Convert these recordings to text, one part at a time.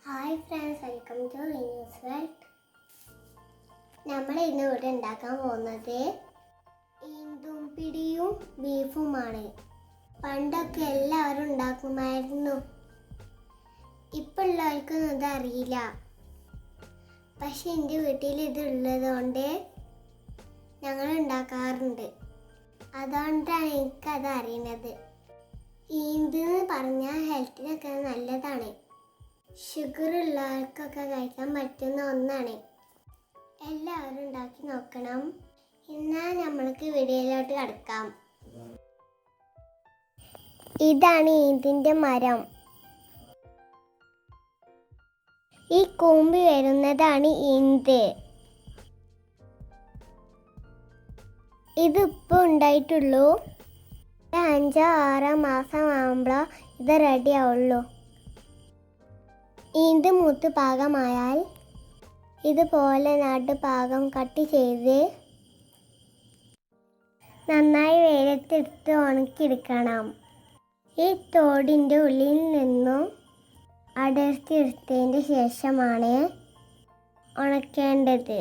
Hi friends, welcome to Vini's world. നമ്മൾ ഇന്ന് ഇവിടെ ഉണ്ടാക്കാൻ പോകുന്നത് ഈന്തും പിടിയും ബീഫുമാണ്. പണ്ടൊക്കെ എല്ലാവരും ഉണ്ടാക്കുമായിരുന്നു. ഇപ്പോൾ ഉള്ളവർക്കൊന്നും ഇതറിയില്ല. പക്ഷെ എൻ്റെ വീട്ടിൽ ഇതുള്ളത് കൊണ്ട് ഞങ്ങൾ ഉണ്ടാക്കാറുണ്ട്. അതുകൊണ്ടാണ് എനിക്കത് അറിയുന്നത്. ഈന്തെന്ന് പറഞ്ഞാൽ ഹെൽത്തിനൊക്കെ നല്ലതാണ്. ഷുഗർ ഉള്ളവർക്കൊക്കെ കഴിക്കാൻ പറ്റുന്ന ഒന്നാണ്. എല്ലാവരും ഉണ്ടാക്കി നോക്കണം. എന്നാൽ നമ്മൾക്ക് വീഡിയോയിലോട്ട് കിടക്കാം. ഇതാണ് ഈന്തിൻ്റെ മരം. ഈ കൂമ്പ് വരുന്നതാണ് ഈന്ത്. ഇതിപ്പോൾ ഉണ്ടായിട്ടുള്ളൂ. 5-6 മാസം ആകുമ്പോൾ ഇത് റെഡി ആവുള്ളൂ. ഈന്ത് മൂത്ത് പാകമായാൽ ഇതുപോലെ നടുഭാഗം കട്ട് ചെയ്ത് നന്നായി വെയിലത്തെടുത്ത് ഉണക്കിയെടുക്കണം. ഈ തോടിൻ്റെ ഉള്ളിൽ നിന്നും അടർത്തിയെടുത്തതിന് ശേഷമാണ് ഉണക്കേണ്ടത്.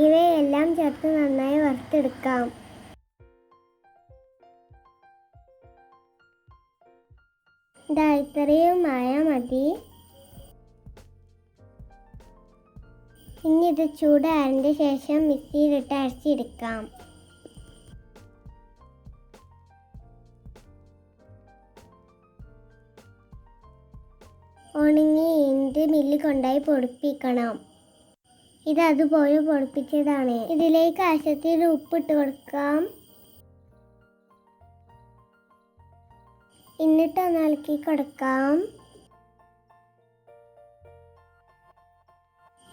ഇവയെല്ലാം ചേർത്ത് നന്നായി വറുത്തെടുക്കാം. ഇത്രയുമായ മതി. ഇനി ഇത് ചൂടാറിൻ്റെ ശേഷം മിക്സിയിലിട്ട് അരച്ചെടുക്കാം. ഉണങ്ങി ഈന്ത് മില്ലിൽ കൊണ്ടുപോയി പൊടിപ്പിക്കണം. ഇത് അതുപോലെ പൊടിപ്പിച്ചതാണ്. ഇതിലേക്ക് ആവശ്യത്തിന് ഉപ്പിട്ട് കൊടുക്കാം. എന്നിട്ട് ഒന്ന് ഇളക്കി കൊടുക്കാം.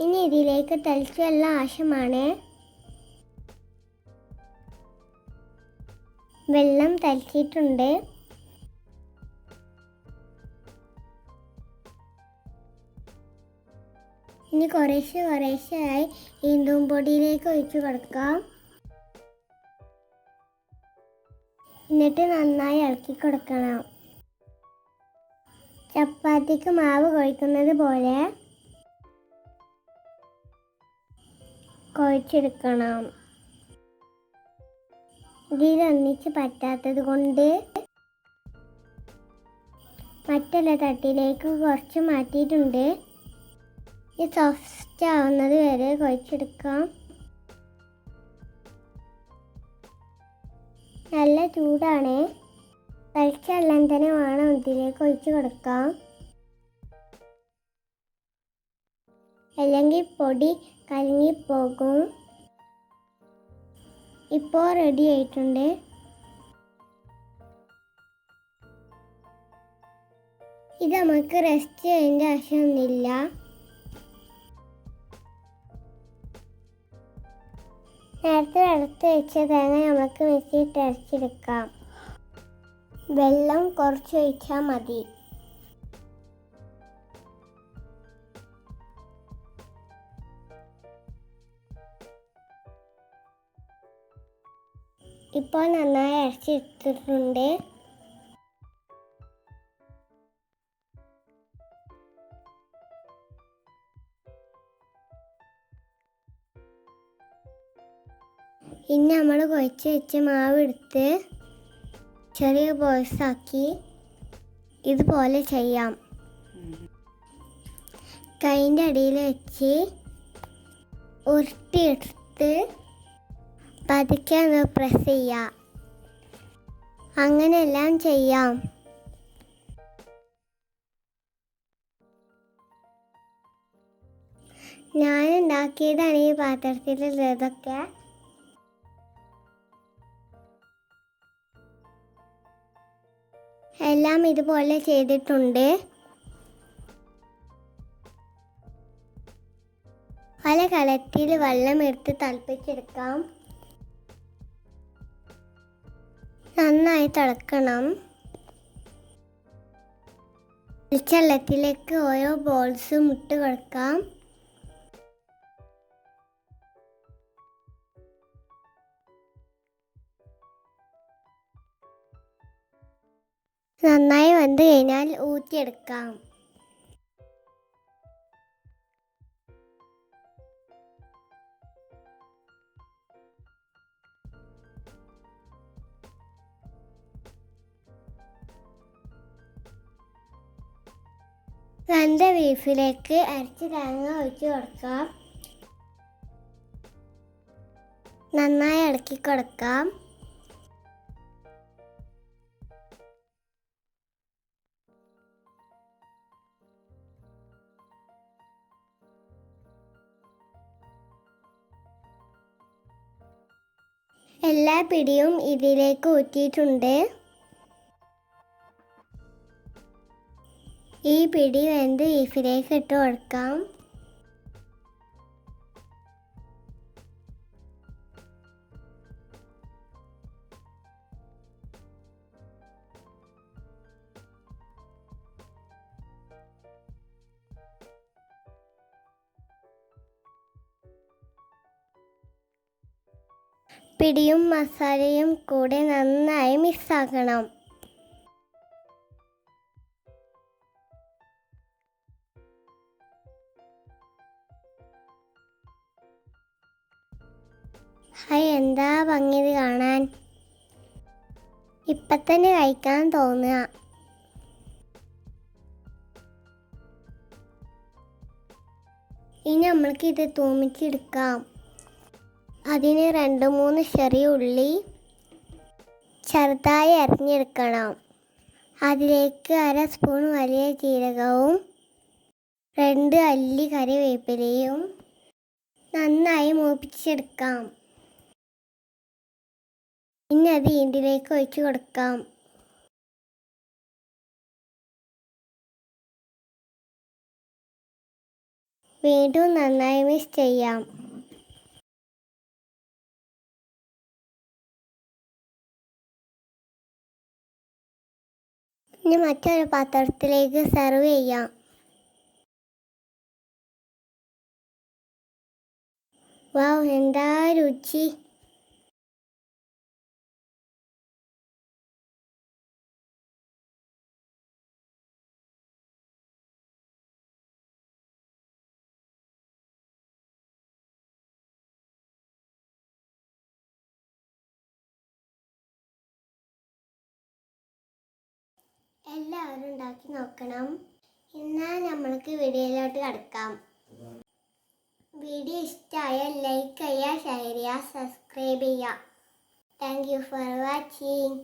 ഇനി ഇതിലേക്ക് തളിച്ച വെള്ളം ആവശ്യമാണ്. വെള്ളം തളിച്ചിട്ടുണ്ട്. ഇനി കുറേശ്ശെയായി ഈന്തൂൻ പൊടിയിലേക്ക് ഒഴിച്ചു കൊടുക്കാം. എന്നിട്ട് നന്നായി ഇളക്കി കൊടുക്കണം. ചപ്പാത്തിക്ക് മാവ് കുഴക്കുന്നത് പോലെ കുഴച്ചെടുക്കണം. ഇതിലൊന്നിച്ച് പറ്റാത്തത് കൊണ്ട് മറ്റുള്ള തട്ടിലേക്ക് കുറച്ച് മാറ്റിയിട്ടുണ്ട്. ഇത് സോഫ്റ്റ് ആവുന്നത് വരെ കുഴച്ചെടുക്കാം. നല്ല ചൂടാണ്. തളിച്ച വെള്ളം തന്നെ വേണം ഇതിലേക്ക് ഒഴിച്ച് കൊടുക്കാം. അല്ലെങ്കിൽ പൊടി കലങ്ങിപ്പോകും. ഇപ്പോൾ റെഡി ആയിട്ടുണ്ട്. ഇത് നമുക്ക് റെസ്റ്റ് ചെയ്യേണ്ട ആവശ്യമൊന്നുമില്ല. നേരത്തെ അടുത്ത് വെച്ച തേങ്ങ നമുക്ക് മിക്സിയിട്ട് അരച്ചെടുക്കാം. വെള്ളം കുറച്ച് ഒഴിച്ചാൽ മതി. ഇപ്പോൾ നന്നായി അരച്ചെടുത്തിട്ടുണ്ട്. ഇനി നമ്മൾ കുഴച്ച് വെച്ച മാവ് എടുത്ത് ചെറിയ ബോൾസാക്കി ഇതുപോലെ ചെയ്യാം. കൈൻ്റെ അടിയിൽ വെച്ച് ഉരുട്ടിയെടുത്ത് പതുക്കെ ഒന്ന് പ്രസ് ചെയ്യാം. അങ്ങനെയെല്ലാം ചെയ്യാം. ഞാൻ ഉണ്ടാക്കിയതാണ് ഈ പാത്രത്തിലുള്ളതൊക്കെ. എല്ലാം ഇതുപോലെ ചെയ്തിട്ടുണ്ട്. പല കലത്തിൽ വെള്ളം എടുത്ത് തിളപ്പിച്ചെടുക്കാം. നന്നായി തിളക്കണം. വെള്ളത്തിലേക്ക് ഓരോ ബോൾസും ഇട്ട് കൊടുക്കാം. നന്നായി വെന്ത് കഴിഞ്ഞാൽ ഊറ്റിയെടുക്കാം. വെന്ത ബീഫിലേക്ക് അരച്ച് തേങ്ങ ഒഴിച്ച് കൊടുക്കാം. നന്നായി ഇളക്കി കൊടുക്കാം. എല്ലാ പിടിയും ഇതിലേക്ക് ഊറ്റിയിട്ടുണ്ട്. ഈ പിടി വെന്ത് ബീഫിലേക്ക് ഇട്ട് കൊടുക്കാം. പിടിയും മസാലയും കൂടെ നന്നായി മിക്സാക്കണം. എന്താ ഭംഗി കാണാൻ. ഇപ്പം തന്നെ കഴിക്കാൻ തോന്നുക. ഇനി നമ്മൾക്ക് ഇത് തൂമിച്ചെടുക്കാം. അതിന് 2-3 ചെറിയ ഉള്ളി ചെറുതായി അരിഞ്ഞെടുക്കണം. അതിലേക്ക് 1/2 സ്പൂൺ വലിയ ജീരകവും 2 അല്ലി കറിവേപ്പിലയും നന്നായി മൂപ്പിച്ചെടുക്കാം. ഇനി അത് ഇതിലേക്ക് ഒഴിച്ച് കൊടുക്കാം. വീണ്ടും നന്നായി മിക്സ് ചെയ്യാം. ഇനി മറ്റൊരു പാത്രത്തിലേക്ക് സെർവ് ചെയ്യാം. വൗ, എന്താ രുചി! എല്ലാവരും ഉണ്ടാക്കി നോക്കണം. എന്നാൽ നമ്മൾക്ക് വീഡിയോയിലോട്ട് കിടക്കാം. വീഡിയോ ഇഷ്ടമായാൽ ലൈക്ക് ചെയ്യുക, ഷെയർ ചെയ്യുക, സബ്സ്ക്രൈബ് ചെയ്യുക. Thank you for watching.